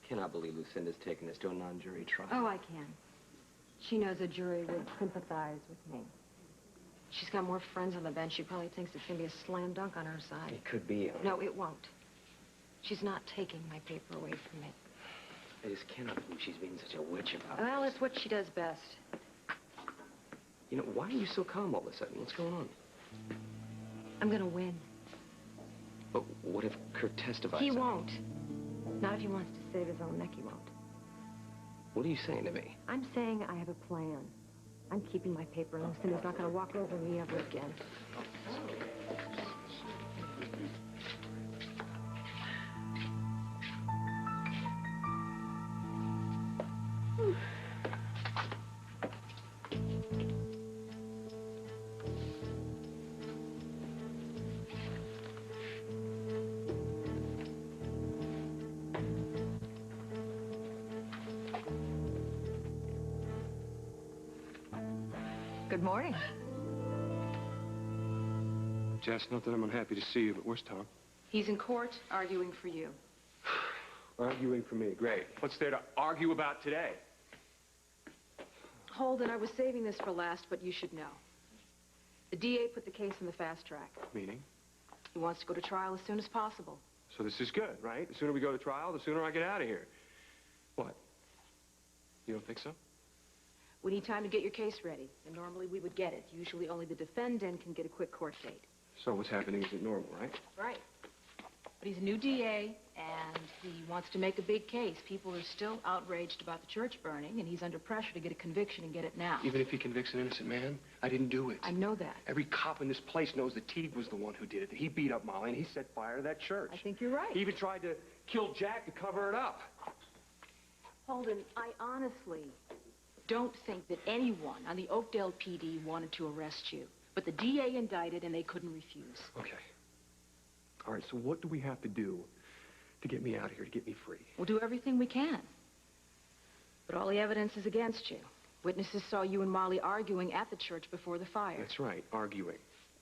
cannot believe Lucinda's taking this to a non-jury trial. Oh, I can. She knows a jury would sympathize with me. She's got more friends on the bench. She probably thinks it's going to be a slam dunk on her side. It could be. No, it won't. She's not taking my paper away from me. I just cannot believe she's being such a witch about it. Well, it's what she does best. You know, why are you so calm all of a sudden? What's going on? I'm going to win. But what if Kurt testifies? He won't. Not if he wants to save his own neck, he won't. What are you saying to me? I'm saying I have a plan. I'm keeping my paper, and Lucinda's not going to walk over me ever again. Good morning. Jess, not that I'm unhappy to see you, but where's Tom? He's in court arguing for you. Arguing for me. Great. What's there to argue about today? Holden, I was saving this for last, but you should know. The DA put the case on the fast track. Meaning? He wants to go to trial as soon as possible. So this is good, right? The sooner we go to trial, the sooner I get out of here. What? You don't think so? We need time to get your case ready, and normally we would get it. Usually only the defendant can get a quick court date. So what's happening isn't normal, right? Right. But he's a new DA, and he wants to make a big case. People are still outraged about the church burning, and he's under pressure to get a conviction and get it now. Even if he convicts an innocent man? I didn't do it. I know that. Every cop in this place knows that Teague was the one who did it, that he beat up Molly, and he set fire to that church. I think you're right. He even tried to kill Jack to cover it up. Holden, I honestly don't think that anyone on the Oakdale PD wanted to arrest you. But the DA indicted, and they couldn't refuse. Okay. All right, so what do we have to do to get me out of here, to get me free? We'll do everything we can. But all the evidence is against you. Witnesses saw you and Molly arguing at the church before the fire. That's right, arguing,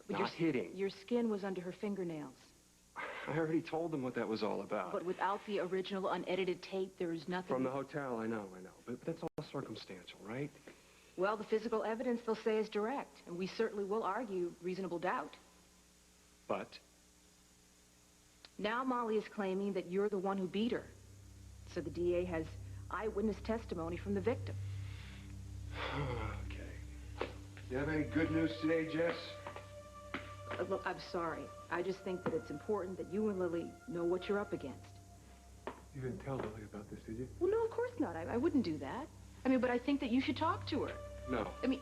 But not hitting. Your skin was under her fingernails. I already told them what that was all about. But without the original unedited tape, there is nothing... From the hotel, I know. But that's all circumstantial, right? Well, the physical evidence they'll say is direct, and we certainly will argue reasonable doubt. But? Now Molly is claiming that you're the one who beat her. So the DA has eyewitness testimony from the victim. Okay. You have any good news today, Jess? Look, I'm sorry. I just think that it's important that you and Lily know what you're up against. You didn't tell Lily about this, did you? Well, no, of course not. I wouldn't do that. I mean, but I think that you should talk to her. No. I mean...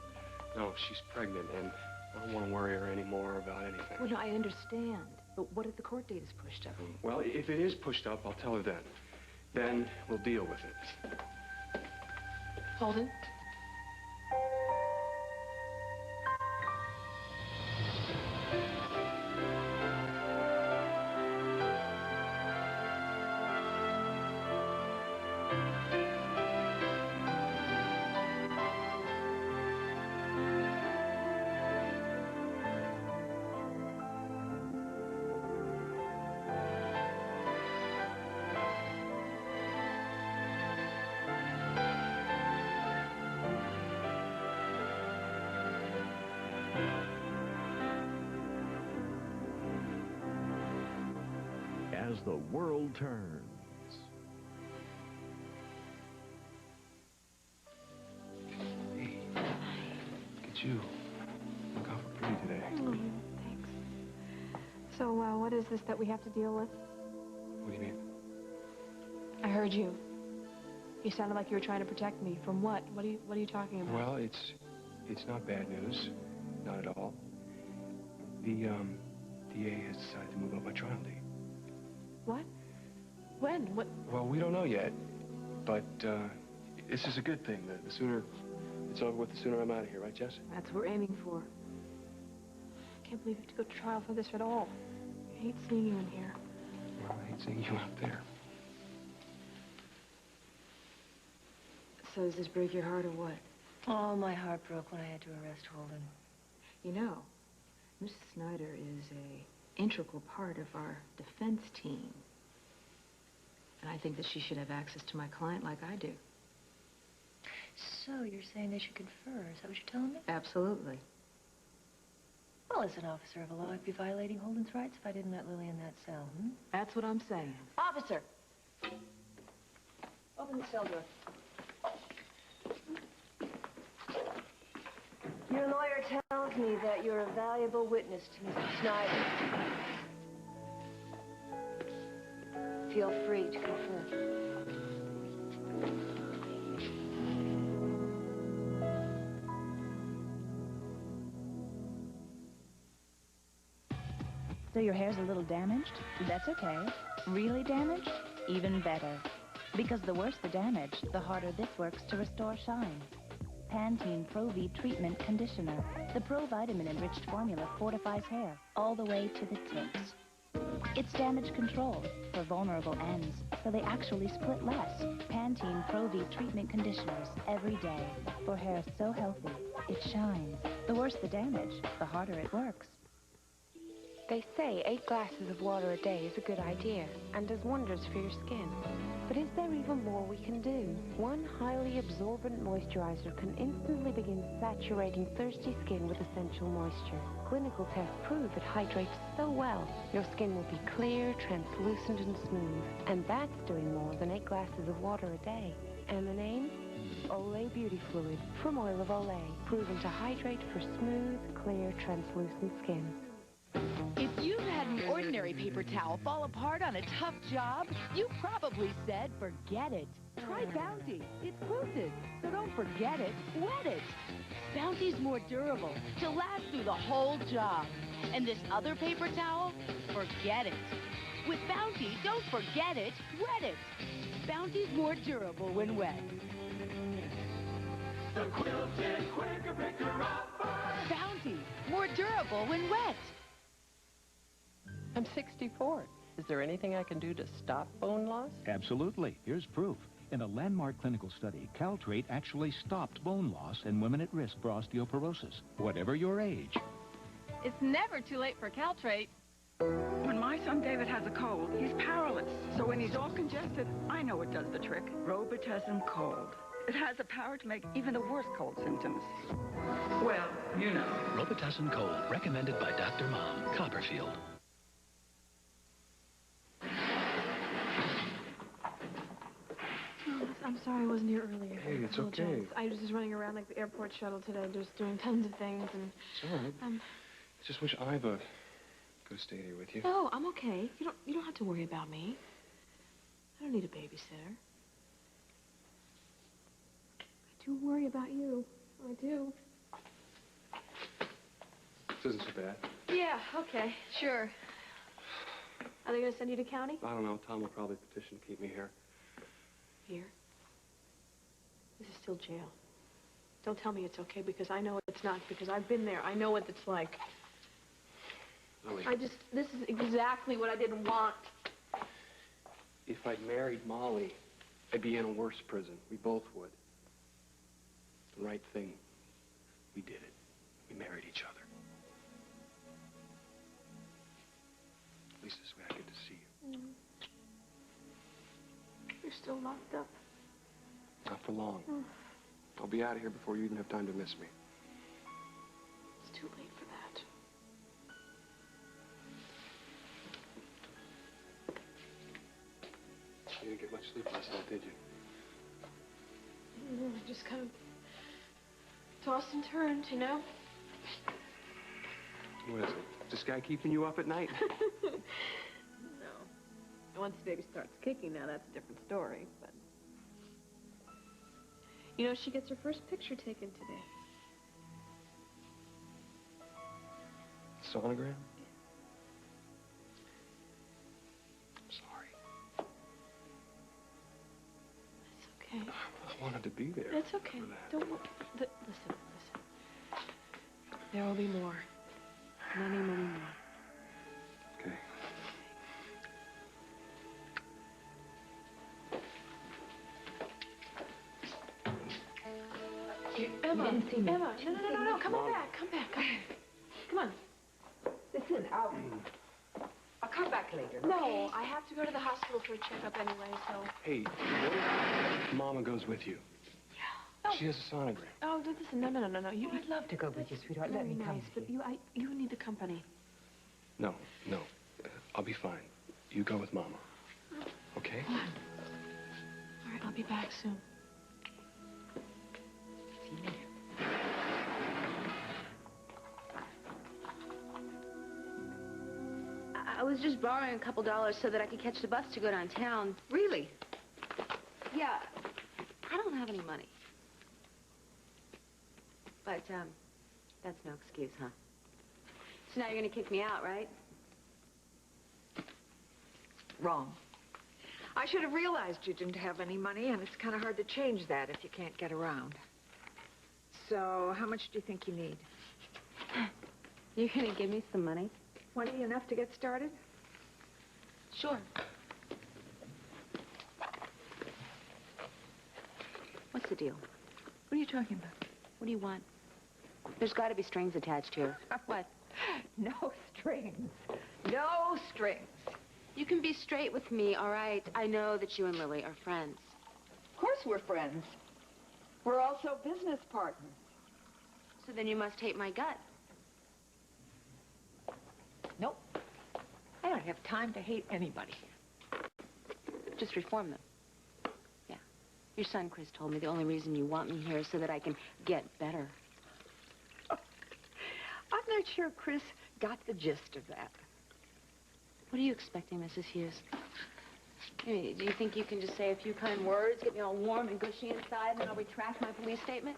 No, she's pregnant, and I don't want to worry her anymore about anything. Well, no, I understand. But what if the court date is pushed up? Well, if it is pushed up, I'll tell her then. Then we'll deal with it. Holden? As the world turns. Hey, look at you. Look awful pretty today. Oh, thanks. So, what is this that we have to deal with? What do you mean? I heard you. You sounded like you were trying to protect me. From what? What are you talking about? Well, it's not bad news. Not at all. The, DA has decided to move up my trial date. What? When? What? Well, we don't know yet, but this is a good thing. The sooner it's over with, the sooner I'm out of here, right, Jess? That's what we're aiming for. I can't believe you have to go to trial for this at all. I hate seeing you in here. Well, I hate seeing you out there. So does this break your heart or what? Oh, my heart broke when I had to arrest Holden. You know, Mrs. Snyder is an integral part of our defense team. And I think that she should have access to my client like I do. So you're saying they should confer? Is that what you're telling me? Absolutely. Well, as an officer of the law, I'd be violating Holden's rights if I didn't let Lily in that cell. That's what I'm saying. Officer! Open the cell door. Your lawyer tells me that you're a valuable witness to Mr. Snyder. Feel free to confer. So your hair's a little damaged? That's okay. Really damaged? Even better. Because the worse the damage, the harder this works to restore shine. Pantene Pro-V Treatment Conditioner. The pro-vitamin-enriched formula fortifies hair all the way to the tips. It's damage control for vulnerable ends, so they actually split less. Pantene Pro-V Treatment Conditioners every day for hair so healthy, it shines. The worse the damage, the harder it works. They say 8 glasses of water a day is a good idea and does wonders for your skin. But is there even more we can do? One highly absorbent moisturizer can instantly begin saturating thirsty skin with essential moisture. Clinical tests prove it hydrates so well, your skin will be clear, translucent, and smooth. And that's doing more than 8 glasses of water a day. And the name? Olay Beauty Fluid from Oil of Olay, proven to hydrate for smooth, clear, translucent skin. If you've had an ordinary paper towel fall apart on a tough job, you probably said, forget it. Try Bounty. It's quilted, so don't forget it. Wet it. Bounty's more durable to last through the whole job. And this other paper towel, forget it. With Bounty, don't forget it. Wet it. Bounty's more durable when wet. The quilted quicker picker upper. Bounty, more durable when wet. I'm 64. Is there anything I can do to stop bone loss? Absolutely. Here's proof. In a landmark clinical study, Caltrate actually stopped bone loss in women at risk for osteoporosis, whatever your age. It's never too late for Caltrate. When my son David has a cold, he's powerless. So when he's all congested, I know what does the trick. Robitussin Cold. It has the power to make even the worst cold symptoms. Well, you know. Robitussin Cold, recommended by Dr. Mom, Copperfield. I'm sorry I wasn't here earlier. Hey, it's okay. I was just running around like the airport shuttle today, just doing tons of things, and... It's all right. I just wish Iva could have stayed here with you. No, I'm okay. You don't have to worry about me. I don't need a babysitter. I do worry about you. I do. This isn't so bad. Yeah, okay, sure. Are they going to send you to county? I don't know. Tom will probably petition to keep me here. Here? This is still jail. Don't tell me it's okay, because I know it's not, because I've been there. I know what it's like. Lily. This is exactly what I didn't want. If I'd married Molly, I'd be in a worse prison. We both would. The right thing. We did it. We married each other. At least this way I get to see you. You're still locked up. Not for long. I'll be out of here before you even have time to miss me. It's too late for that. You didn't get much sleep last night, did you? I just kind of tossed and turned, you know? What is it? This guy keeping you up at night? No. Once the baby starts kicking now, that's a different story, but... You know, she gets her first picture taken today. Sonogram? I'm sorry. It's okay. I wanted to be there. It's okay. Don't worry. Listen. There will be more. Many, many more. Okay. Emma, You didn't see me. Emma, no, come on back, come back. Come on. Listen, come back later. No, I have to go to the hospital for a checkup anyway, so... Hey, what if Mama goes with you? No. She has a sonogram. Oh, listen, no. I'd love to go with you, sweetheart. Let me come. But you need the company. No. I'll be fine. You go with Mama. Okay? All right, I'll be back soon. See you later. I was just borrowing a couple dollars so that I could catch the bus to go downtown. Really? Yeah, I don't have any money. But, that's no excuse, huh? So now you're gonna kick me out, right? Wrong. I should have realized you didn't have any money, and it's kind of hard to change that if you can't get around. So, how much do you think you need? You're gonna give me some money? 20 enough to get started? Sure. What's the deal? What are you talking about? What do you want? There's got to be strings attached here. What? No strings. No strings. You can be straight with me, all right? I know that you and Lily are friends. Of course we're friends. We're also business partners. So then you must hate my gut. Nope. I don't have time to hate anybody. Just reform them. Yeah. Your son, Chris, told me the only reason you want me here is so that I can get better. I'm not sure Chris got the gist of that. What are you expecting, Mrs. Hughes? I mean, do you think you can just say a few kind words, get me all warm and gushy inside, and then I'll retract my police statement?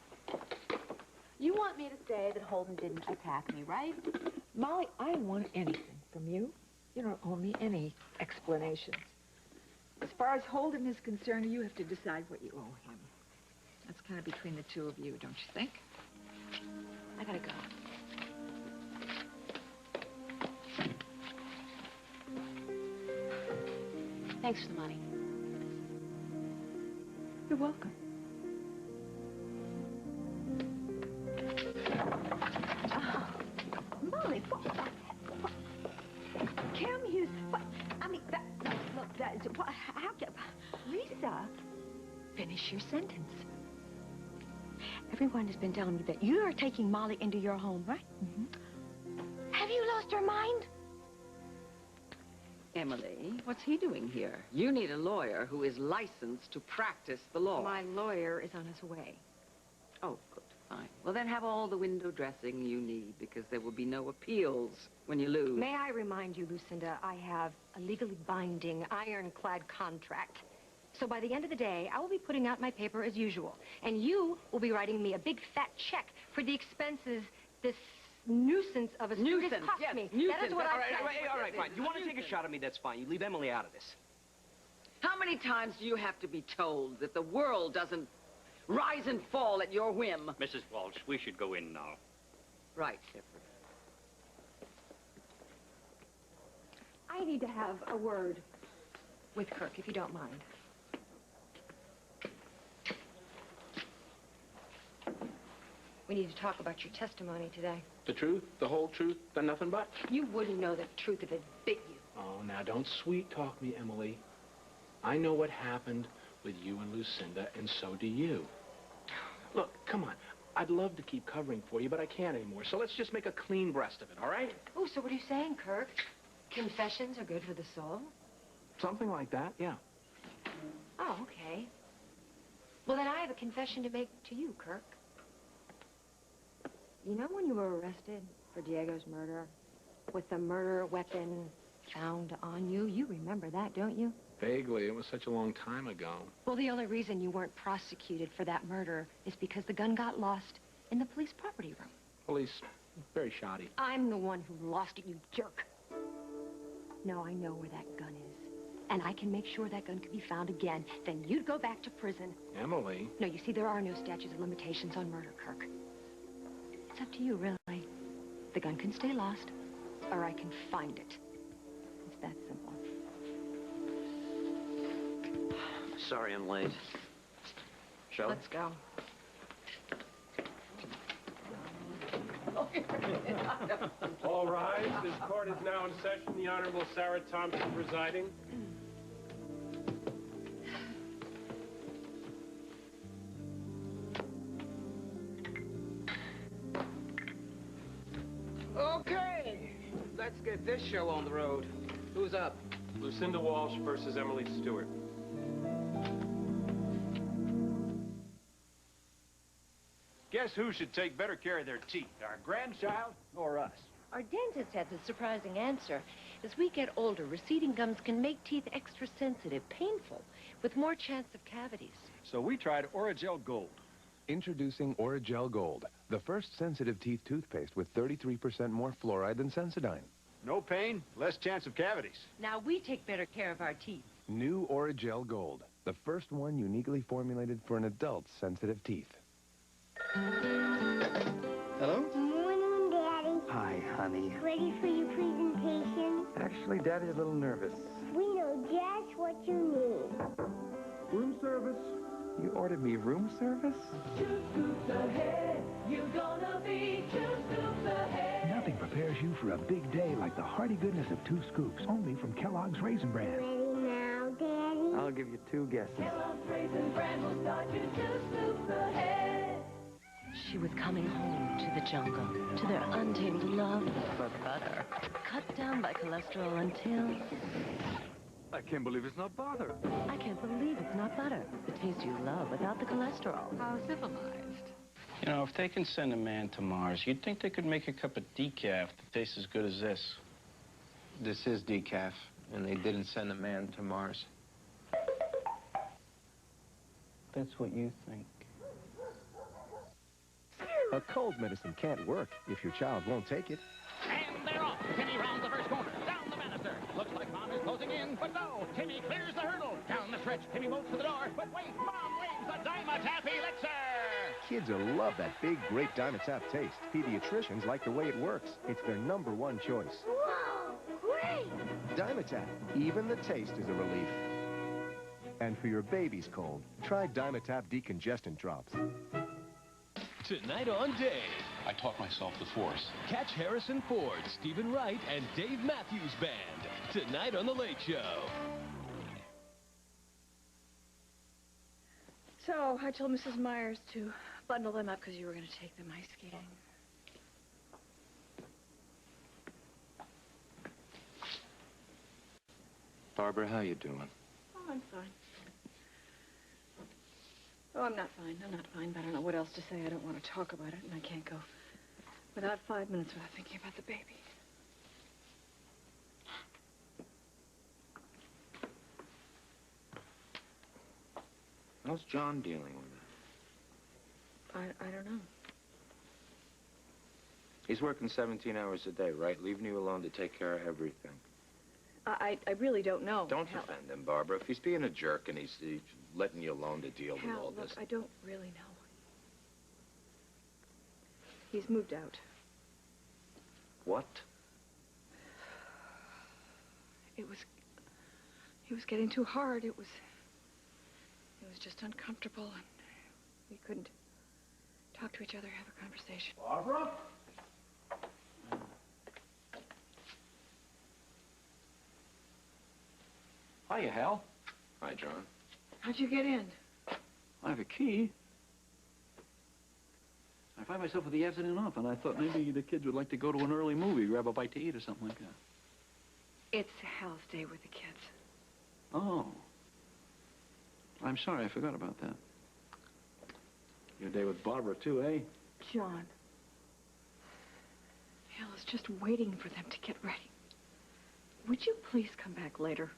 You want me to say that Holden didn't attack me, right? Molly, I don't want anything from you. You don't owe me any explanations. As far as Holden is concerned, you have to decide what you owe him. That's kind of between the two of you, don't you think? I gotta go. Thanks for the money. You're welcome. Molly, what? Kim Hughes, what? I mean, look, that is, what, how can... Lisa, finish your sentence. Everyone has been telling me that you are taking Molly into your home, right? Mm-hmm. Have you lost your mind? Emily, what's he doing here? You need a lawyer who is licensed to practice the law. My lawyer is on his way. Oh, good, fine. Well, then have all the window dressing you need, because there will be no appeals when you lose. May I remind you, Lucinda, I have a legally binding, ironclad contract. So by the end of the day, I will be putting out my paper as usual. And you will be writing me a big fat check for the expenses this nuisance of a student has cost me. Nuisance. That is what all I right, said. all right, fine. You want to take a shot at me, that's fine. You leave Emily out of this. How many times do you have to be told that the world doesn't rise and fall at your whim? Mrs. Walsh, we should go in now. Right, Shepard. I need to have a word with Kirk, if you don't mind. We need to talk about your testimony today. The truth, the whole truth, and nothing but? You wouldn't know the truth if it bit you. Oh, now don't sweet talk me, Emily. I know what happened with you and Lucinda, and so do you. Look, come on. I'd love to keep covering for you, but I can't anymore. So let's just make a clean breast of it, all right? Oh, so what are you saying, Kirk? Confessions are good for the soul? Something like that, yeah. Oh, okay. Well, then I have a confession to make to you, Kirk. You know when you were arrested for Diego's murder, with the murder weapon found on you? You remember that, don't you? Vaguely. It was such a long time ago. Well, the only reason you weren't prosecuted for that murder is because the gun got lost in the police property room. Police, very shoddy. I'm the one who lost it, you jerk. No, I know where that gun is. And I can make sure that gun can be found again. Then you'd go back to prison. Emily? No, you see, there are no statutes of limitations on murder, Kirk. It's up to you, really. The gun can stay lost, or I can find it. It's that simple. Sorry I'm late. Shall we? Let's go. All rise. This court is now in session. The Honorable Sarah Thompson presiding. Okay, let's get this show on the road. Who's up? Lucinda Walsh versus Emily Stewart. Guess who should take better care of their teeth, our grandchild or us? Our dentist has a surprising answer. As we get older, receding gums can make teeth extra sensitive, painful, with more chance of cavities. So we tried Oragel Gold. Introducing Oragel Gold, the first sensitive teeth toothpaste with 33% more fluoride than Sensodyne. No pain, less chance of cavities. Now we take better care of our teeth. New Oragel Gold, the first one uniquely formulated for an adult's sensitive teeth. Hello? Morning, Daddy. Hi, honey. Ready for your presentation? Actually, Daddy's a little nervous. We know just what you need. Room service? You ordered me room service? 2 scoops ahead. You're gonna be 2 scoops ahead. Nothing prepares you for a big day like the hearty goodness of 2 scoops, only from Kellogg's Raisin Bran. Ready now, Daddy? I'll give you 2 guesses. Kellogg's Raisin Bran will start you 2 scoops ahead. She was coming home to the jungle, to their untamed love for butter, cut down by cholesterol until... I can't believe it's not butter. I can't believe it's not butter. The taste you love without the cholesterol. How civilized. You know, if they can send a man to Mars, you'd think they could make a cup of decaf that tastes as good as this. This is decaf, and they didn't send a man to Mars. That's what you think. A cold medicine can't work if your child won't take it. And they're off. Timmy rounds the first corner. Down the banister. Looks like Mom is closing in, but no. Timmy clears the hurdle. Down the stretch, Timmy bolts to the door. But wait, Mom waves a Dimetapp elixir. Kids will love that big, great Dimetapp taste. Pediatricians like the way it works. It's their #1 choice. Whoa, great! Dimetapp. Even the taste is a relief. And for your baby's cold, try Dimetapp decongestant drops. Tonight on Dave. I taught myself the force. Catch Harrison Ford, Stephen Wright, and Dave Matthews Band. Tonight on The Late Show. So, I told Mrs. Myers to bundle them up because you were going to take them ice skating. Barbara, how you doing? Oh, I'm fine. Oh, I'm not fine. I'm not fine, but I don't know what else to say. I don't want to talk about it, and I can't go without 5 minutes without thinking about the baby. How's John dealing with it? I don't know. He's working 17 hours a day, right? Leaving you alone to take care of everything. I really don't know. Don't Hal, defend him, Barbara. If he's being a jerk and he's letting you alone to deal with Hal, all look, this. I don't really know. He's moved out. What? It was getting too hard. It was just uncomfortable, and we couldn't talk to each other, have a conversation. Barbara? Hiya, Hal. Hi, John. How'd you get in? I have a key. I find myself with the afternoon off, and I thought maybe the kids would like to go to an early movie, grab a bite to eat or something like that. It's Hal's day with the kids. Oh. I'm sorry, I forgot about that. Your day with Barbara, too, eh? John. Hal is just waiting for them to get ready. Would you please come back later?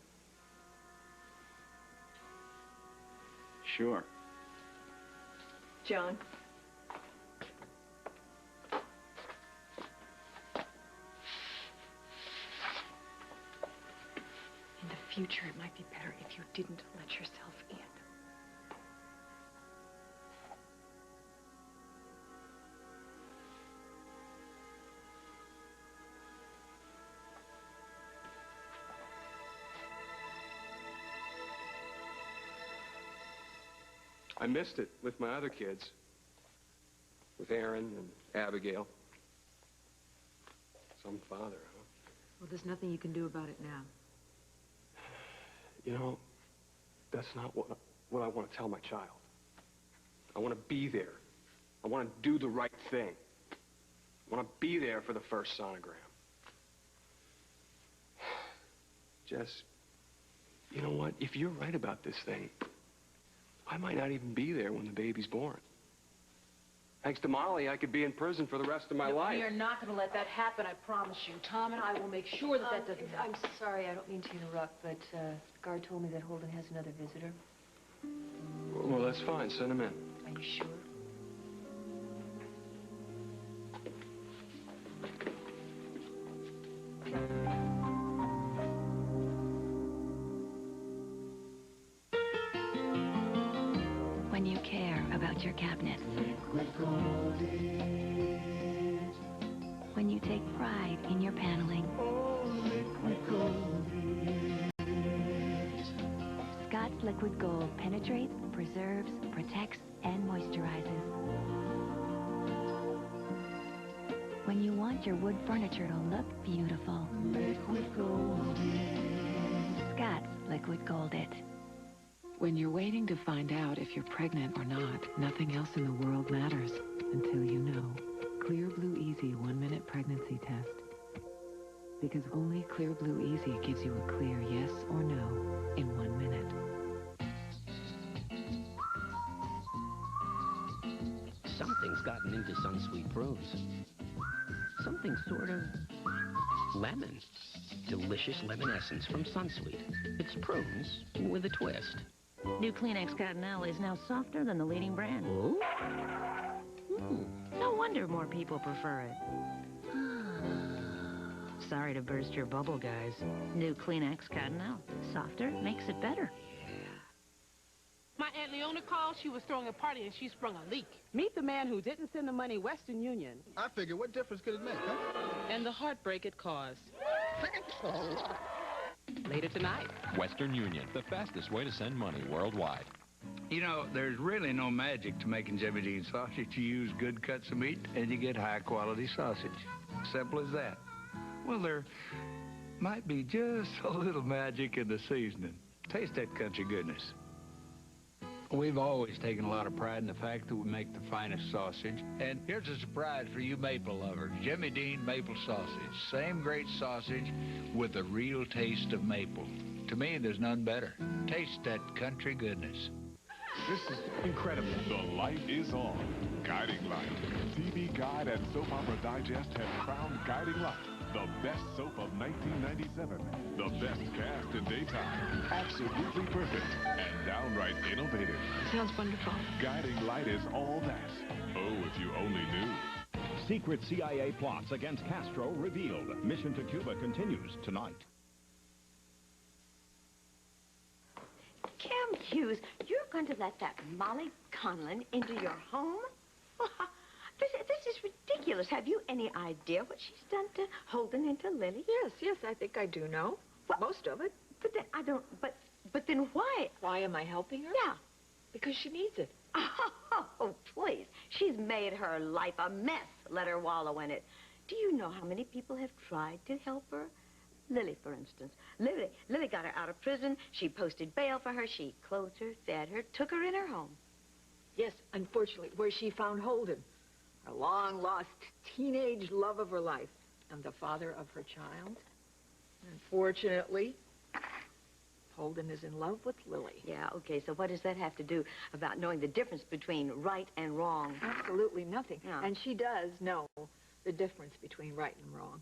Sure. John. In the future, it might be better if you didn't let yourself in. I missed it with my other kids, with Aaron and Abigail. some father, huh? Well, there's nothing you can do about it now. You know, that's not what I want to tell my child. I want to be there. I want to do the right thing. I want to be there for the first sonogram. Jess, you know what? If you're right about this thing, I might not even be there when the baby's born. Thanks to Molly, I could be in prison for the rest of my life. We are not going to let that happen, I promise you. Tom and I will make sure that that doesn't happen. I'm sorry, I don't mean to interrupt, but guard told me that Holden has another visitor. Well, that's fine. Send him in. Are you sure? When you care about your cabinets. When you take pride in your paneling. Scott's Liquid Gold penetrates, preserves, protects, and moisturizes. When you want your wood furniture to look beautiful. Liquid Gold. Scott's Liquid Gold It. When you're waiting to find out if you're pregnant or not, nothing else in the world matters until you know. Clear Blue Easy 1-minute pregnancy test. Because only Clear Blue Easy gives you a clear yes or no in 1 minute. Something's gotten into Sunsweet prunes. Something sort of lemon. Delicious lemon essence from Sunsweet. It's prunes with a twist. New Kleenex Cottonelle is now softer than the leading brand. Oh? No wonder more people prefer it. Sorry to burst your bubble, guys. New Kleenex Cottonelle. Softer makes it better. My Aunt Leona called. She was throwing a party and she sprung a leak. Meet the man who didn't send the money Western Union. I figure, what difference could it make, huh? And the heartbreak it caused. Later tonight. Western Union, the fastest way to send money worldwide. You know, there's really no magic to making Jimmy Dean sausage. You use good cuts of meat, and you get high-quality sausage. Simple as that. Well, there might be just a little magic in the seasoning. Taste that country goodness. We've always taken a lot of pride in the fact that we make the finest sausage. And here's a surprise for you maple lovers. Jimmy Dean Maple Sausage. Same great sausage with the real taste of maple. To me, there's none better. Taste that country goodness. This is incredible. The light is on. Guiding Light. TV Guide and Soap Opera Digest have crowned Guiding Light the best soap of 1997. The best cast in daytime. Absolutely perfect. And downright innovative. Sounds wonderful. Guiding Light is all that. Oh, if you only knew. Secret CIA plots against Castro revealed. Mission to Cuba continues tonight. Kim Hughes, you're going to let that Molly Conlon into your home? This is ridiculous. Have you any idea what she's done to Holden and to Lily? Yes, I think I do know. Well, most of it. But then I don't, but then why? Why am I helping her? Yeah. Because she needs it. Oh, please. She's made her life a mess. Let her wallow in it. Do you know how many people have tried to help her? Lily, for instance. Lily got her out of prison. She posted bail for her. She clothed her, fed her, took her in her home. Yes, unfortunately, where she found Holden. Her long-lost teenage love of her life. And the father of her child. Unfortunately, Holden is in love with Lily. Yeah, okay, so what does that have to do about knowing the difference between right and wrong? Absolutely nothing. Yeah. And she does know the difference between right and wrong.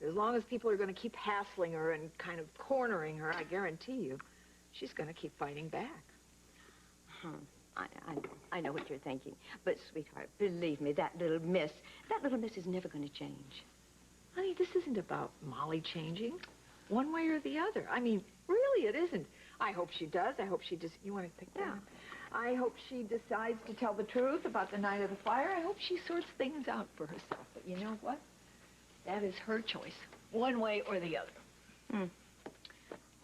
As long as people are going to keep hassling her and kind of cornering her, I guarantee you, she's going to keep fighting back. I know what you're thinking. But, sweetheart, believe me, that little miss is never going to change. Honey, this isn't about Molly changing one way or the other. I mean, really, it isn't. I hope she does. I hope she just... You want to pick that up? I hope she decides to tell the truth about the night of the fire. I hope she sorts things out for herself. But you know what? That is her choice, one way or the other.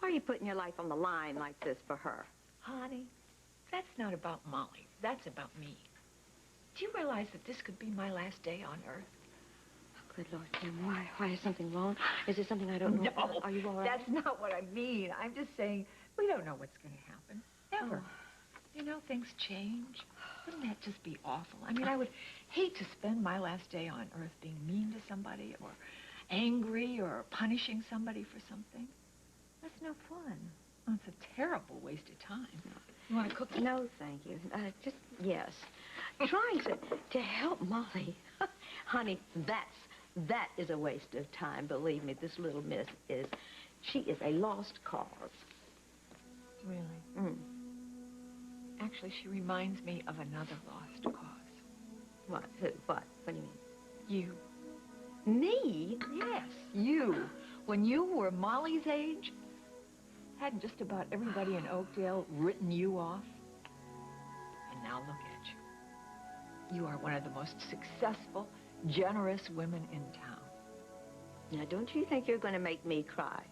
Why are you putting your life on the line like this for her? Honey, that's not about Molly. That's about me. Do you realize that this could be my last day on Earth? Good Lord, Kim, why is something wrong? Is there something I don't know about? No, Are you all right? that's not what I mean. I'm just saying we don't know what's going to happen. Ever. Oh. You know, things change. Wouldn't that just be awful? I mean, I would hate to spend my last day on Earth being mean to somebody or angry or punishing somebody for something. That's no fun. Well, it's a terrible waste of time. You want a cookie? No, thank you. Just, yes. Trying to help Molly. Honey, that is a waste of time. Believe me, this little miss is. She is a lost cause. Really? Actually, she reminds me of another lost cause. What? Who? What? What do you mean? You. Me? Yes, you. When you were Molly's age, hadn't just about everybody in Oakdale written you off? And now look at you. You are one of the most successful, generous women in town. Now, don't you think you're going to make me cry?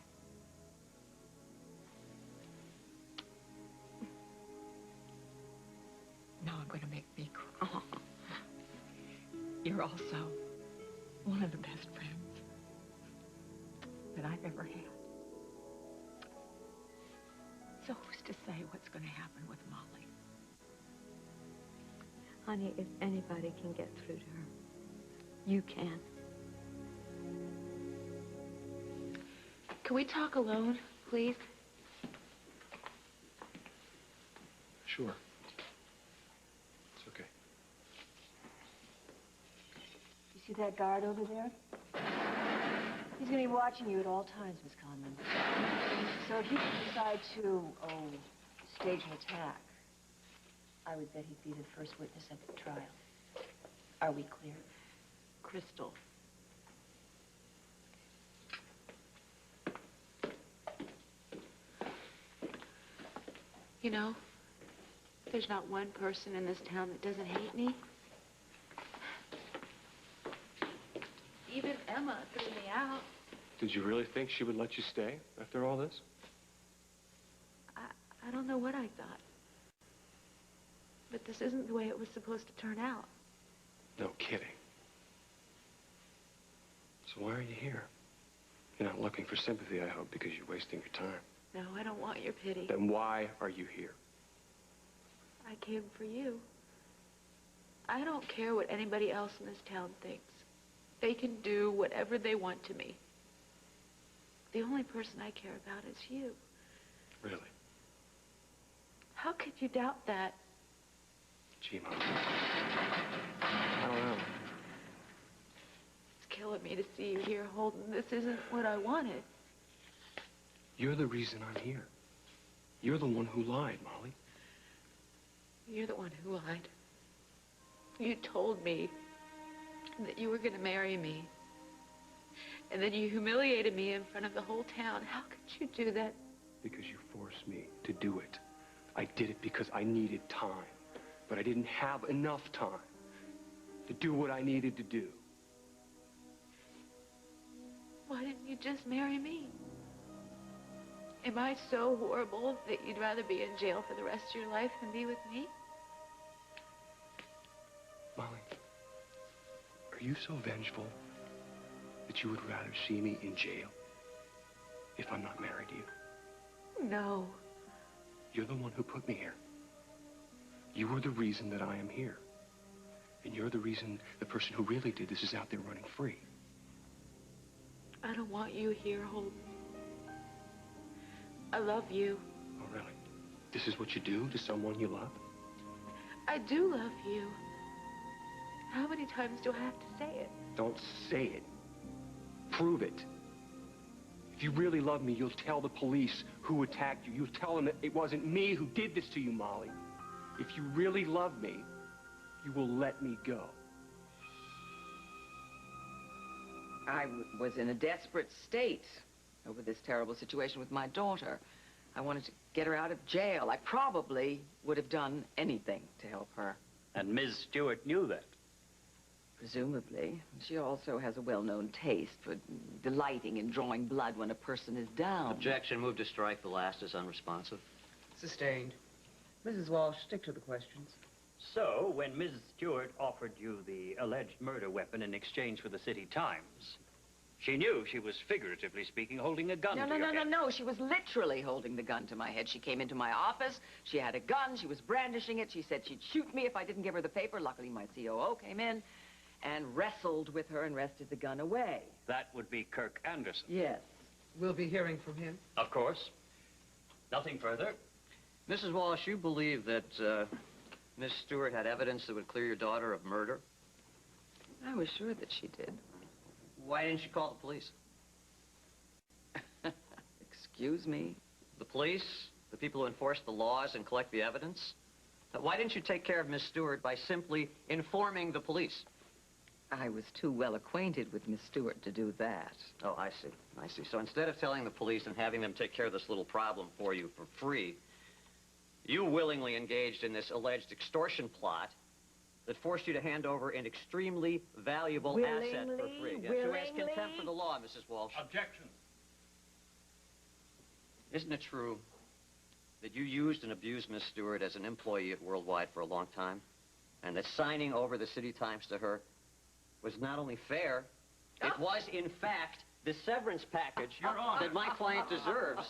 Now I'm going to make me cry. Oh. You're also one of the best friends that I've ever had. So who's to say what's going to happen with Molly? Honey, if anybody can get through to her, you can. Can we talk alone, please? Sure. It's okay. You see that guard over there? He's going to be watching you at all times, Miss Conlon. So if you decide to, stage an attack, I would bet he'd be the first witness at the trial. Are we clear? Crystal. You know, there's not one person in this town that doesn't hate me. Even Emma threw me out. Did you really think she would let you stay after all this? I don't know what I thought. But this isn't the way it was supposed to turn out. No kidding. So why are you here? You're not looking for sympathy, I hope, because you're wasting your time. No, I don't want your pity. Then why are you here? I came for you. I don't care what anybody else in this town thinks. They can do whatever they want to me. The only person I care about is you. Really? How could you doubt that? Gee, Mom. I don't know. It's killing me to see you here, Holden. This isn't what I wanted. You're the reason I'm here. You're the one who lied, Molly. You're the one who lied. You told me that you were going to marry me. And then you humiliated me in front of the whole town. How could you do that? Because you forced me to do it. I did it because I needed time. But I didn't have enough time to do what I needed to do. Why didn't you just marry me? Am I so horrible that you'd rather be in jail for the rest of your life than be with me? Molly, are you so vengeful that you would rather see me in jail if I'm not married to you? No. You're the one who put me here. You were the reason that I am here. And you're the reason the person who really did this is out there running free. I don't want you here, Holden. I love you. Oh, really? This is what you do to someone you love? I do love you. How many times do I have to say it? Don't say it. Prove it. If you really love me, you'll tell the police who attacked you. You'll tell them that it wasn't me who did this to you, Molly. If you really love me, you will let me go. I was in a desperate state over this terrible situation with my daughter. I wanted to get her out of jail. I probably would have done anything to help her. And Ms. Stewart knew that. Presumably. She also has a well-known taste for delighting in drawing blood when a person is down. Objection. Move to strike. The last is unresponsive. Sustained. Mrs. Walsh, stick to the questions. So, when Mrs. Stewart offered you the alleged murder weapon in exchange for the City Times, she knew she was, figuratively speaking, holding a gun to your head. No. She was literally holding the gun to my head. She came into my office. She had a gun. She was brandishing it. She said she'd shoot me if I didn't give her the paper. Luckily, my COO came in and wrestled with her and wrested the gun away. That would be Kirk Anderson. Yes. We'll be hearing from him. Of course. Nothing further. Mrs. Walsh, you believe that Miss Stewart had evidence that would clear your daughter of murder? I was sure that she did. Why didn't you call the police? Excuse me? The police? The people who enforce the laws and collect the evidence? Why didn't you take care of Miss Stewart by simply informing the police? I was too well acquainted with Miss Stewart to do that. Oh, I see. I see. So instead of telling the police and having them take care of this little problem for you for free, you willingly engaged in this alleged extortion plot that forced you to hand over an extremely valuable asset for free. Yes, who has contempt for the law, Mrs. Walsh? Objection. Isn't it true that you used and abused Miss Stewart as an employee at Worldwide for a long time? And that signing over the City Times to her was not only fair, it was, in fact, the severance package that my client deserves.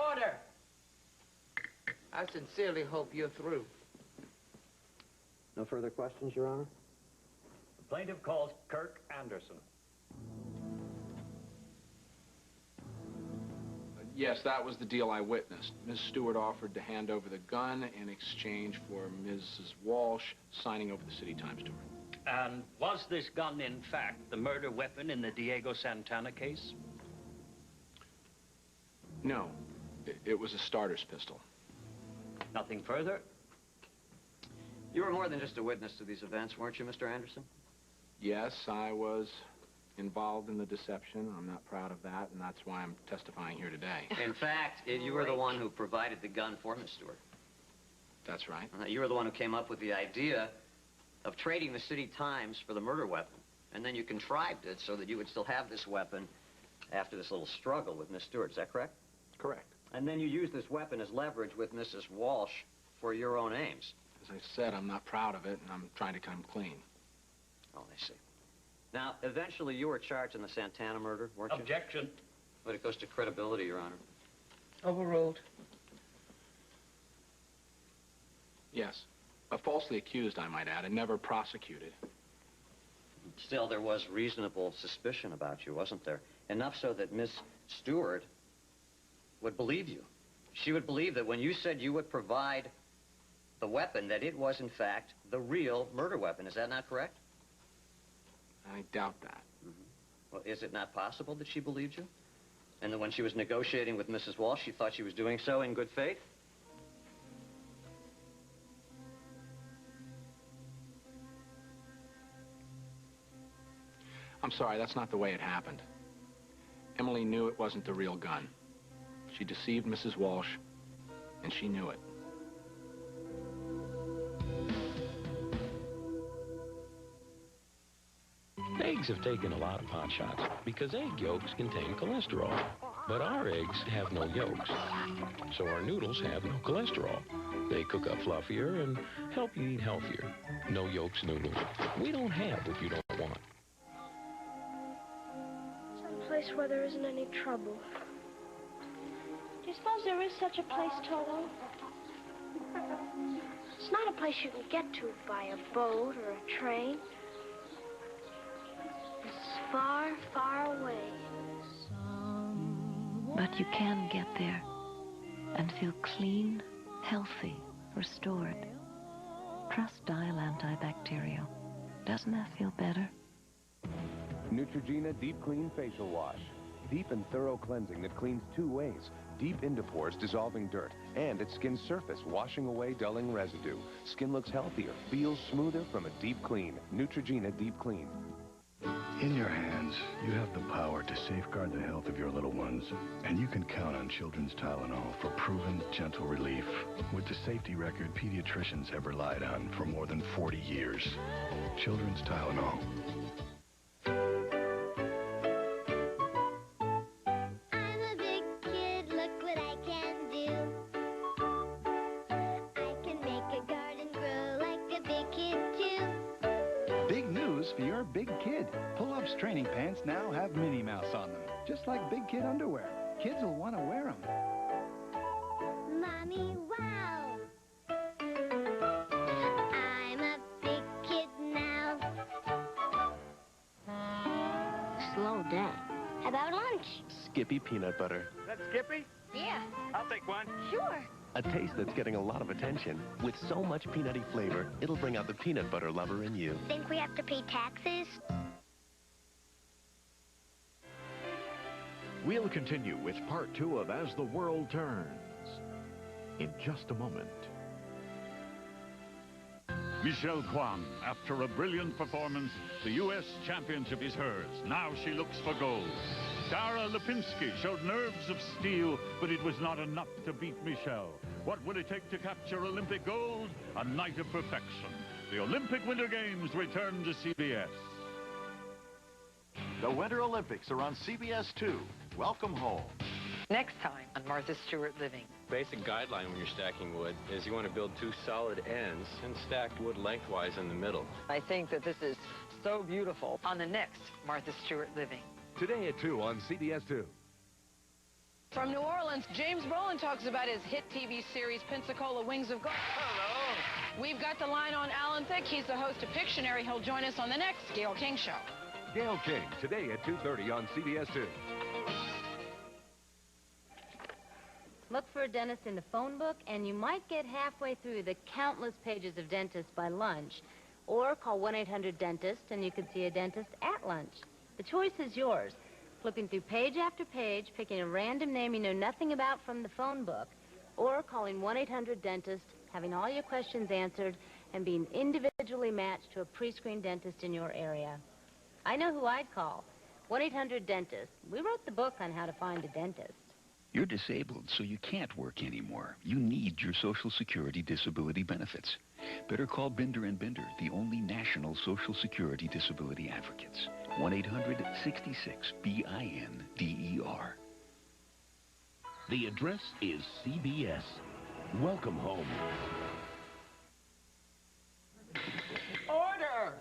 Order! I sincerely hope you're through. No further questions, Your Honor? The plaintiff calls Kirk Anderson. Yes, that was the deal I witnessed. Ms. Stewart offered to hand over the gun in exchange for Mrs. Walsh signing over the City Times to her. And was this gun, in fact, the murder weapon in the Diego Santana case? No, it was a starter's pistol. Nothing further? You were more than just a witness to these events, weren't you, Mr. Anderson? Yes, I was involved in the deception. I'm not proud of that, and that's why I'm testifying here today. In fact, you were the one who provided the gun for Miss Stewart. That's right. You were the one who came up with the idea of trading the City Times for the murder weapon. And then you contrived it so that you would still have this weapon after this little struggle with Miss Stewart. Is that correct? Correct. And then you used this weapon as leverage with Mrs. Walsh for your own aims. As I said, I'm not proud of it, and I'm trying to come clean. Oh, I see. Now, eventually you were charged in the Santana murder, weren't you? Objection. But it goes to credibility, Your Honor. Overruled. Yes. Falsely accused, I might add, and never prosecuted. Still, there was reasonable suspicion about you, wasn't there? Enough so that Miss Stewart would believe you. She would believe that when you said you would provide the weapon, that it was, in fact, the real murder weapon. Is that not correct? I doubt that. Well, is it not possible that she believed you? And that when she was negotiating with Mrs. Walsh, she thought she was doing so in good faith? I'm sorry, that's not the way it happened. Emily knew it wasn't the real gun. She deceived Mrs. Walsh, and she knew it. Eggs have taken a lot of pot shots because egg yolks contain cholesterol. But our eggs have no yolks, so our noodles have no cholesterol. They cook up fluffier and help you eat healthier. No yolks noodles. We don't have what you don't want. Someplace where there isn't any trouble. Do you suppose there is such a place, Toto? It's not a place you can get to by a boat or a train. It's far, far away. But you can get there and feel clean, healthy, restored. Trust Dial Antibacterial. Doesn't that feel better? Neutrogena Deep Clean Facial Wash. Deep and thorough cleansing that cleans two ways. Deep into pores, dissolving dirt, and at skin surface, washing away dulling residue. Skin looks healthier, feels smoother from a deep clean. Neutrogena Deep Clean. In your hands, you have the power to safeguard the health of your little ones. And you can count on Children's Tylenol for proven, gentle relief. With the safety record pediatricians have relied on for more than 40 years. Children's Tylenol. I can make a garden grow Big Kid. Pull-ups training pants now have Minnie Mouse on them, just like Big Kid underwear. Kids will want to wear them. Mommy, wow! I'm a big kid now. Slow down. How about lunch? Skippy peanut butter. That Skippy? Yeah. I'll take one. Sure. A taste that's getting a lot of attention. With so much peanutty flavor, it'll bring out the peanut butter lover in you. Think we have to pay taxes? We'll continue with part 2 of As the World Turns in just a moment. Michelle Kwan, after a brilliant performance, the U.S. championship is hers. Now she looks for gold. Dara Lipinski showed nerves of steel, but it was not enough to beat Michelle. What will it take to capture Olympic gold? A night of perfection. The Olympic Winter Games return to CBS. The Winter Olympics are on CBS 2. Welcome home. Next time on Martha Stewart Living. Basic guideline when you're stacking wood is you want to build 2 solid ends and stack wood lengthwise in the middle. I think that this is so beautiful on the next Martha Stewart Living. Today at 2 on CBS 2. From New Orleans, James Brolin talks about his hit TV series, Pensacola Wings of Gold. Hello. We've got the line on Alan Thicke. He's the host of Pictionary. He'll join us on the next Gayle King Show. Gayle King, today at 2:30 on CBS 2. Look for a dentist in the phone book, and you might get halfway through the countless pages of dentists by lunch. Or call 1-800-DENTIST, and you can see a dentist at lunch. The choice is yours. Flipping through page after page, picking a random name you know nothing about from the phone book, or calling 1-800-DENTIST, having all your questions answered, and being individually matched to a pre-screened dentist in your area. I know who I'd call. 1-800-DENTIST. We wrote the book on how to find a dentist. You're disabled, so you can't work anymore. You need your Social Security disability benefits. Better call Binder and Binder, the only national Social Security disability advocates. 1-800-66-BINDER. The address is CBS. Welcome home. Order!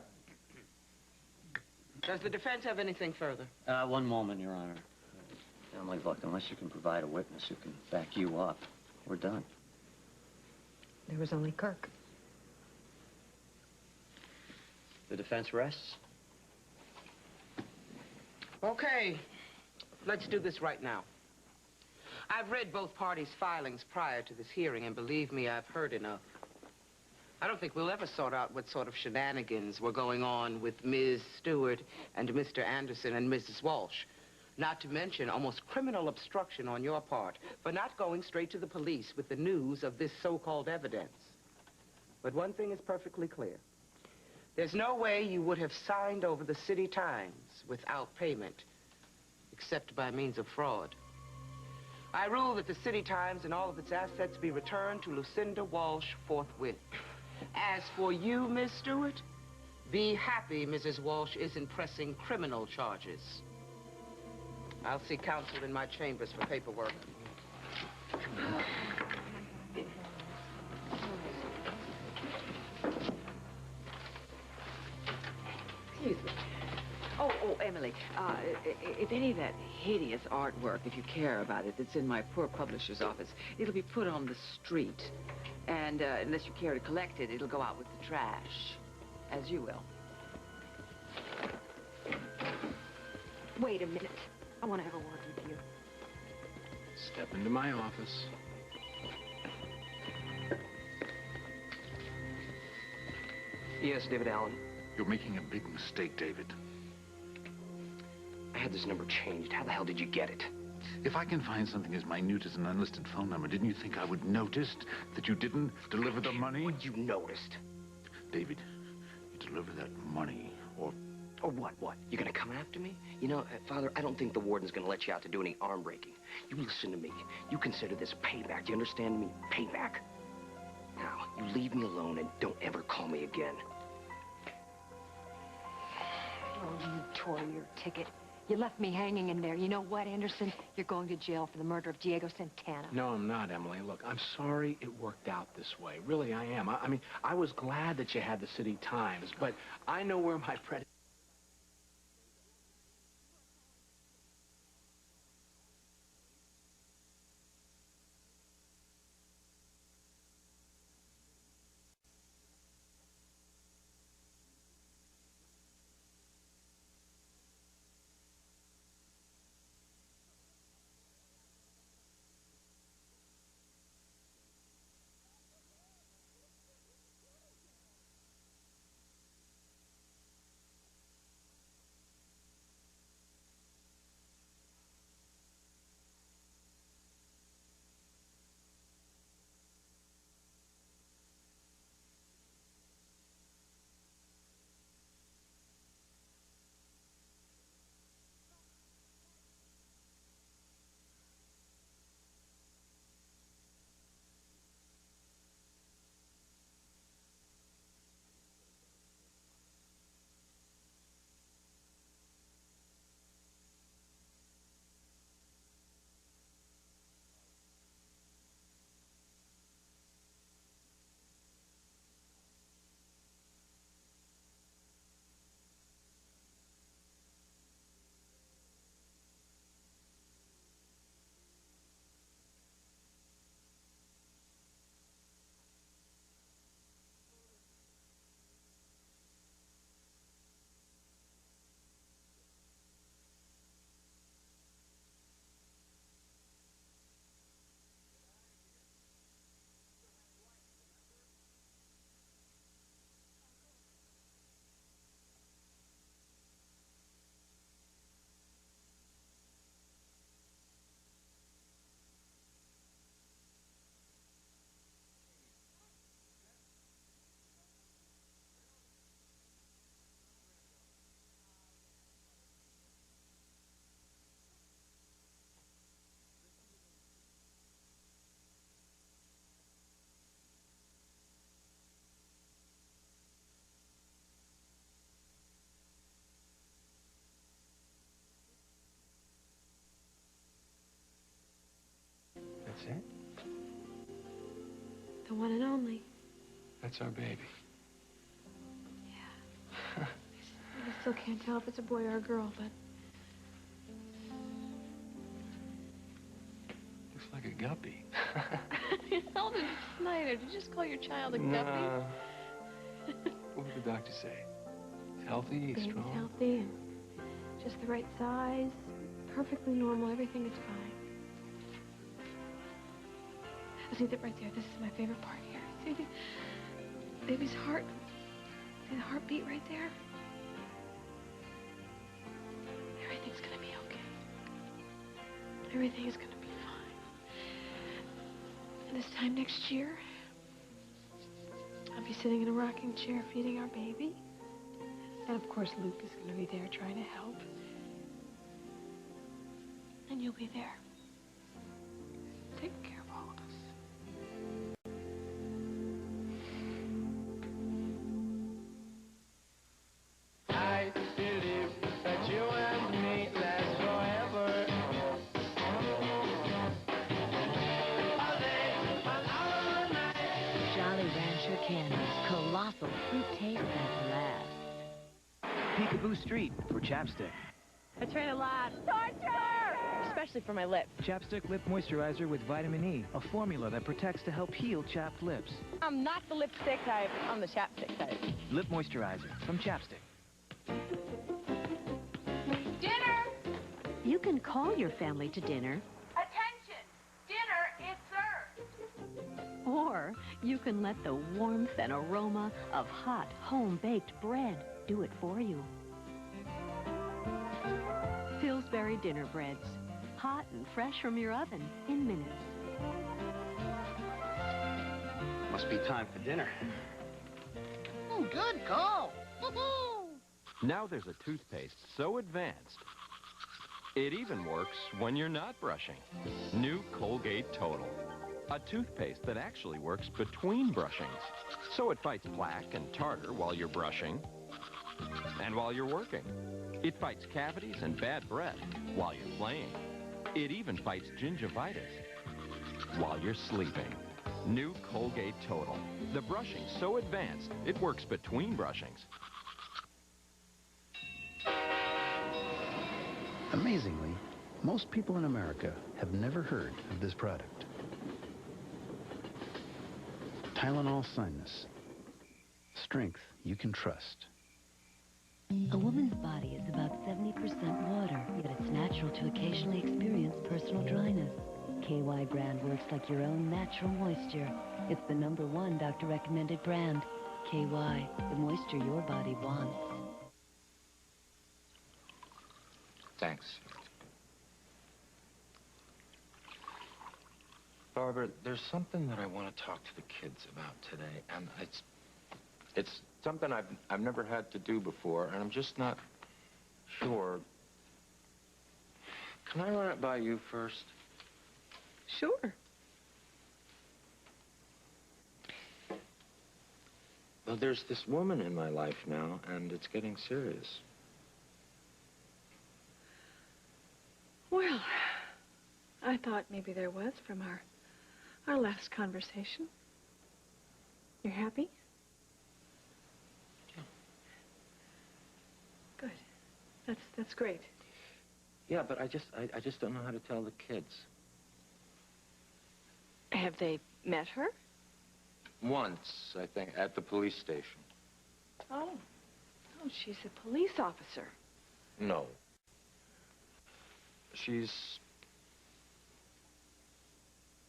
Does the defense have anything further? One moment, Your Honor. Emily, look, unless you can provide a witness who can back you up, we're done. There was only Kirk. The defense rests. Okay, let's do this right now. I've read both parties' filings prior to this hearing, and believe me, I've heard enough. I don't think we'll ever sort out what sort of shenanigans were going on with Ms. Stewart and Mr. Anderson and Mrs. Walsh. Not to mention almost criminal obstruction on your part for not going straight to the police with the news of this so-called evidence. But one thing is perfectly clear. There's no way you would have signed over the City Times without payment, except by means of fraud. I rule that the City Times and all of its assets be returned to Lucinda Walsh forthwith. As for you, Miss Stewart, be happy Mrs. Walsh isn't pressing criminal charges. I'll see counsel in my chambers for paperwork. Excuse me. Oh, Emily, if any of that hideous artwork, if you care about it, that's in my poor publisher's office, it'll be put on the street. And unless you care to collect it, it'll go out with the trash, as you will. Wait a minute. I want to have a word with you. Step into my office. Yes, David Allen. You're making a big mistake, David. I had this number changed. How the hell did you get it? If I can find something as minute as an unlisted phone number, didn't you think I would notice that you didn't deliver the money? What you noticed? David, you deliver that money, or... Or what? You gonna come after me? You know, Father, I don't think the warden's gonna let you out to do any arm breaking. You listen to me. You consider this payback. Do you understand me? Payback. Now, you leave me alone and don't ever call me again. Oh, you tore your ticket. You left me hanging in there. You know what, Anderson? You're going to jail for the murder of Diego Santana. No, I'm not, Emily. Look, I'm sorry it worked out this way. Really, I am. I mean, I was glad that you had the City Times, but I know where my That's it? The one and only. That's our baby. I still can't tell if it's a boy or a girl, but... Looks like a guppy. How old is Snyder? Did you just call your child a guppy? Nah. What did the doctor say? He's healthy, he's Baby's strong. healthy and just the right size, perfectly normal, everything is fine. See that right there? This is my favorite part here. See the baby's heart? See the heartbeat right there? Everything's gonna be okay. Everything is gonna be fine. And this time next year, I'll be sitting in a rocking chair feeding our baby. And of course, Luke is gonna be there trying to help. And you'll be there. Taking care of all of us. I believe that you and me last forever. Jolly Rancher candies, colossal fruit taste that lasts. Peekaboo Street for chapstick. I train a lot. Torture! Especially for my lips. Chapstick Lip Moisturizer with vitamin E, a formula that protects to help heal chapped lips. I'm not the lipstick type. I'm the chapstick type. Lip Moisturizer from Chapstick. Dinner! You can call your family to dinner, Attention! Dinner is served! or you can let the warmth and aroma of hot, home-baked bread do it for you. Pillsbury dinner breads, hot and fresh from your oven in minutes. Must be time for dinner. Good call. Now there's a toothpaste so advanced, it even works when you're not brushing. New Colgate Total. A toothpaste that actually works between brushings. So it fights plaque and tartar while you're brushing and while you're working. It fights cavities and bad breath while you're playing. It even fights gingivitis while you're sleeping. New Colgate Total. The brushing's so advanced, it works between brushings. Amazingly, most people in America have never heard of this product. Tylenol Sinus. Strength you can trust. A woman's body is about 70% water, yet it's natural to occasionally experience personal dryness. KY brand works like your own natural moisture. It's the #1 doctor-recommended brand. KY, the moisture your body wants. Thanks. Barbara, there's something that I want to talk to the kids about today, and it's something I've never had to do before, and I'm just not sure. Can I run it by you first? Sure. Well, there's this woman in my life now, and it's getting serious. Well, I thought maybe there was from our last conversation. You're happy? Yeah. Good. That's great. Yeah, but I just don't know how to tell the kids. Have they met her? Once, I think, at the police station. Oh, she's a police officer. No. She's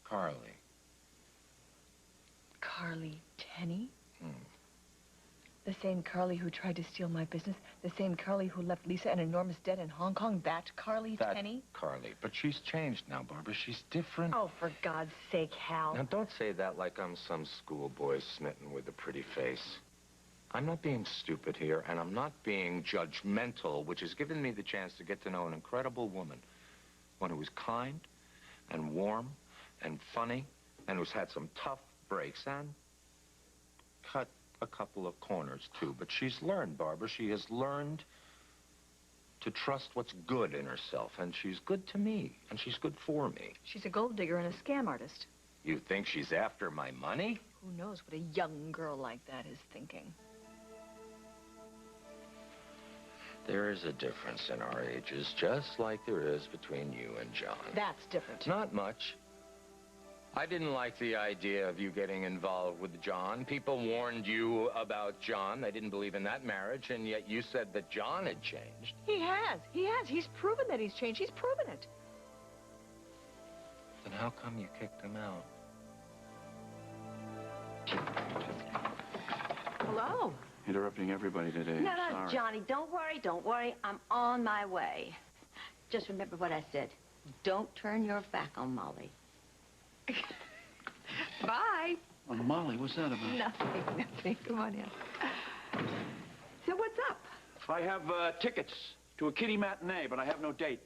Carly. Carly Tenney? The same Carly who tried to steal my business? The same Carly who left Lisa an enormous debt in Hong Kong? That Carly Tenney? Carly. But she's changed now, Barbara. She's different. Oh, for God's sake, Hal. Now, don't say that like I'm some schoolboy smitten with a pretty face. I'm not being stupid here, and I'm not being judgmental, which has given me the chance to get to know an incredible woman. One who is kind and warm and funny and who's had some tough breaks and cut a couple of corners, too. But she's learned, Barbara. She has learned to trust what's good in herself, and she's good to me, and she's good for me. She's a gold digger and a scam artist. You think she's after my money? Who knows what a young girl like that is thinking? There is a difference in our ages, just like there is between you and John. That's different. Not much. I didn't like the idea of you getting involved with John. People warned you about John. They didn't believe in that marriage, and yet you said that John had changed. He has. He has. He's proven that he's changed. He's proven it. Then how come you kicked him out? Hello. Interrupting everybody today. No, Sorry. Johnny, don't worry. I'm on my way. Just remember what I said. Don't turn your back on Molly. Bye. Oh, Molly, what's that about? Nothing. Come on in. So what's up? I have tickets to a kiddie matinee, but I have no date.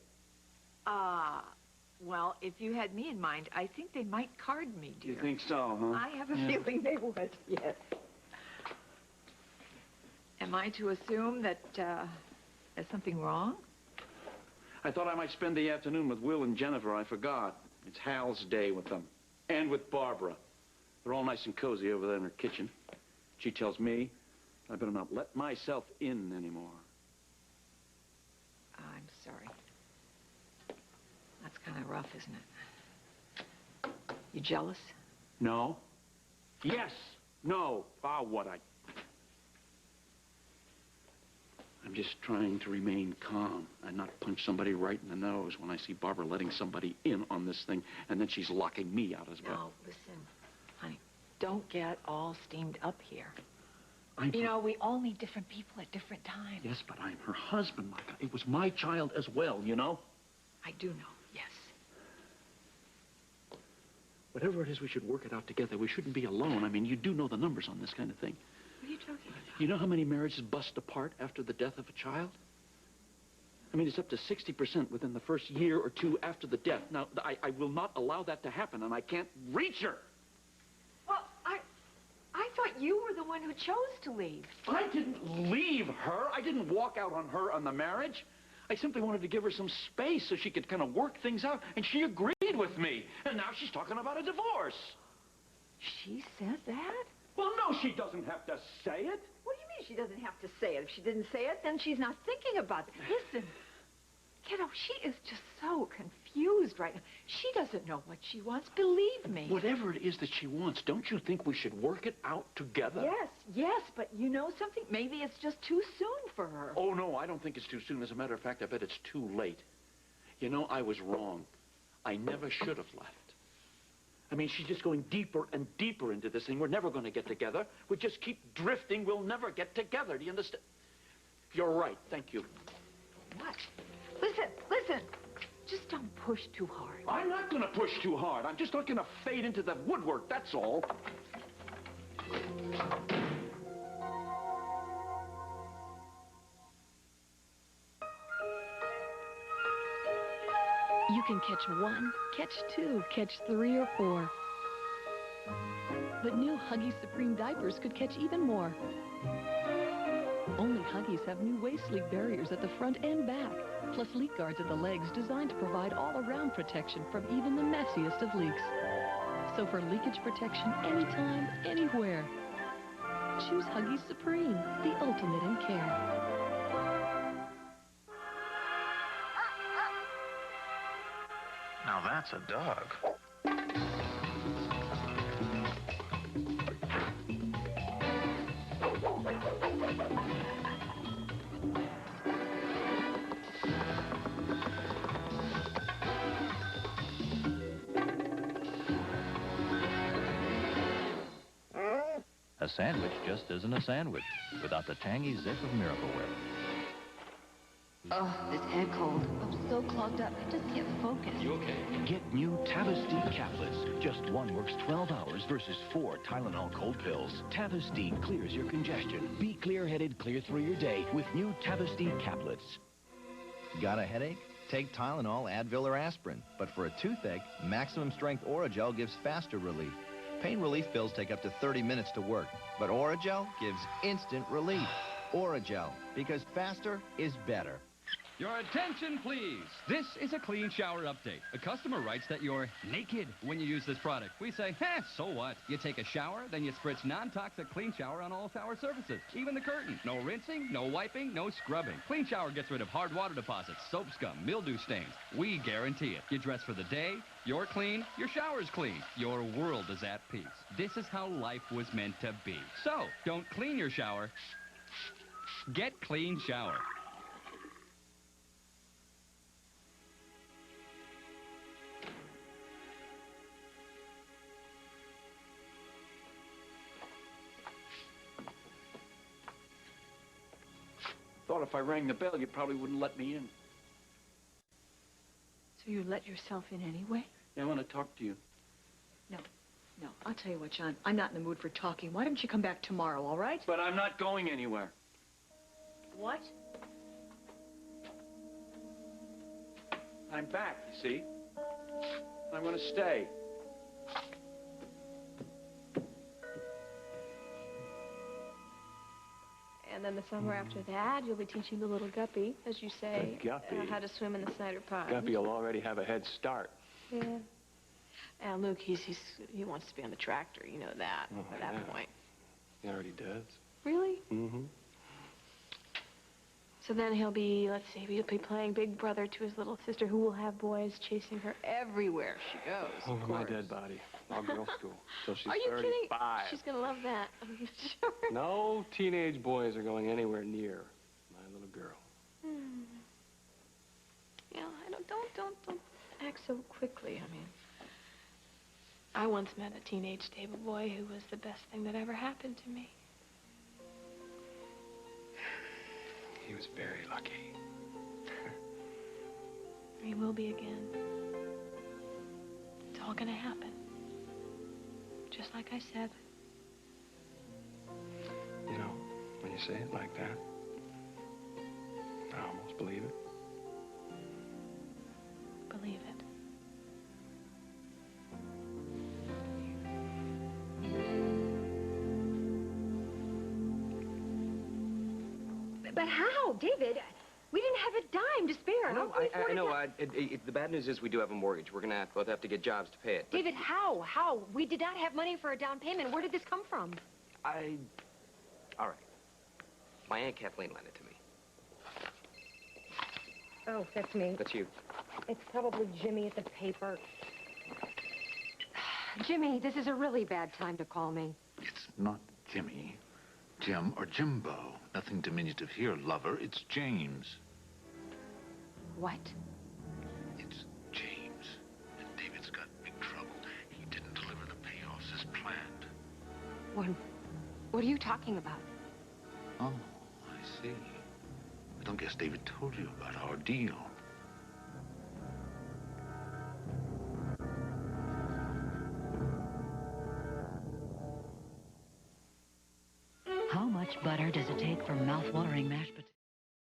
Well, if you had me in mind, I think they might card me, dear. You think so, huh? I have a feeling they would, yes. Am I to assume that there's something wrong? I thought I might spend the afternoon with Will and Jennifer. I forgot. It's Hal's day with them. And with Barbara. They're all nice and cozy over there in her kitchen. She tells me I better not let myself in anymore. I'm sorry. That's kind of rough, isn't it? You jealous? No. Yes. No. What I'm just trying to remain calm and not punch somebody right in the nose when I see Barbara letting somebody in on this thing, and then she's locking me out as well. No, listen, honey, don't get all steamed up here. You know, we all need different people at different times. Yes, but I'm her husband, Micah. It was my child as well, you know? I do know, yes. Whatever it is, we should work it out together. We shouldn't be alone. I mean, you do know the numbers on this kind of thing. What are you talking about? You know how many marriages bust apart after the death of a child? I mean, it's up to 60% within the first year or two after the death. Now, I will not allow that to happen, and I can't reach her. Well, I thought you were the one who chose to leave. I didn't leave her. I didn't walk out on her on the marriage. I simply wanted to give her some space so she could kind of work things out, and she agreed with me. And now she's talking about a divorce. She says that? Well, no, she doesn't have to say it. What do you mean she doesn't have to say it? If she didn't say it, then she's not thinking about it. Listen, kiddo, she is just so confused right now. She doesn't know what she wants, believe me. Whatever it is that she wants, don't you think we should work it out together? Yes, but you know something? Maybe it's just too soon for her. Oh, no, I don't think it's too soon. As a matter of fact, I bet it's too late. You know, I was wrong. I never should have left. I mean, she's just going deeper and deeper into this thing. We're never going to get together. We just keep drifting. We'll never get together. Do you understand? You're right. Thank you. What? Listen. Just don't push too hard. I'm not going to push too hard. I'm just not going to fade into the woodwork, that's all. You can catch one, catch two, catch 3 or 4. But new Huggies Supreme diapers could catch even more. Only Huggies have new waist leak barriers at the front and back, plus leak guards at the legs designed to provide all-around protection from even the messiest of leaks. So for leakage protection anytime, anywhere, choose Huggies Supreme, the ultimate in care. Now that's a dog. A sandwich just isn't a sandwich without the tangy zip of Miracle Whip. Oh, this head cold. I'm so clogged up, I just can't focus. You okay? Get new Tavastine caplets. Just one works 12 hours versus 4 Tylenol cold pills. Tavastine clears your congestion. Be clear-headed, clear through your day with new Tavastine caplets. Got a headache? Take Tylenol, Advil, or aspirin. But for a toothache, Maximum Strength Oragel gives faster relief. Pain relief pills take up to 30 minutes to work, but Oragel gives instant relief. Oragel, because faster is better. Your attention, please. This is a clean shower update. A customer writes that you're naked when you use this product. We say, so what? You take a shower, then you spritz non-toxic clean shower on all shower surfaces, even the curtain. No rinsing, no wiping, no scrubbing. Clean shower gets rid of hard water deposits, soap scum, mildew stains. We guarantee it. You dress for the day, you're clean, your shower's clean. Your world is at peace. This is how life was meant to be. So, don't clean your shower. Get Clean Shower. Thought if I rang the bell, you probably wouldn't let me in. So you let yourself in anyway? Yeah, I want to talk to you. No. I'll tell you what, John. I'm not in the mood for talking. Why don't you come back tomorrow, all right? But I'm not going anywhere. What? I'm back, you see? I'm going to stay. And then the summer after that, you'll be teaching the little guppy, as you say, The guppy? how to swim in the Snyder Pond. Guppy will already have a head start. Yeah. And Luke, he wants to be on the tractor. You know that by that point. He already does. Really? Mm-hmm. So then he'll be, let's see, he'll be playing big brother to his little sister, who will have boys chasing her everywhere she goes. Over my dead body. All girls school. So she's Are you 35. kidding? She's gonna love that. I'm sure. No teenage boys are going anywhere near my little girl. Yeah, don't act so quickly. I mean, I once met a teenage stable boy who was the best thing that ever happened to me. He was very lucky. He will be again. It's all gonna happen. Just like I said. You know, when you say it like that, I almost believe it. Believe it. But how, David? We didn't have a dime to spare. No, I know. The bad news is we do have a mortgage. We're gonna both have to get jobs to pay it. David, how? How? We did not have money for a down payment. Where did this come from? All right. My Aunt Kathleen lent it to me. Oh, that's me. That's you. It's probably Jimmy at the paper. Jimmy, this is a really bad time to call me. It's not Jimmy, Jim, or Jimbo. Nothing diminutive here, lover. It's James. What? It's James. And David's got big trouble. He didn't deliver the payoffs as planned. What are you talking about? Oh, I see. I don't guess David told you about our deal. How much butter does it take for mouth-watering mashed potatoes?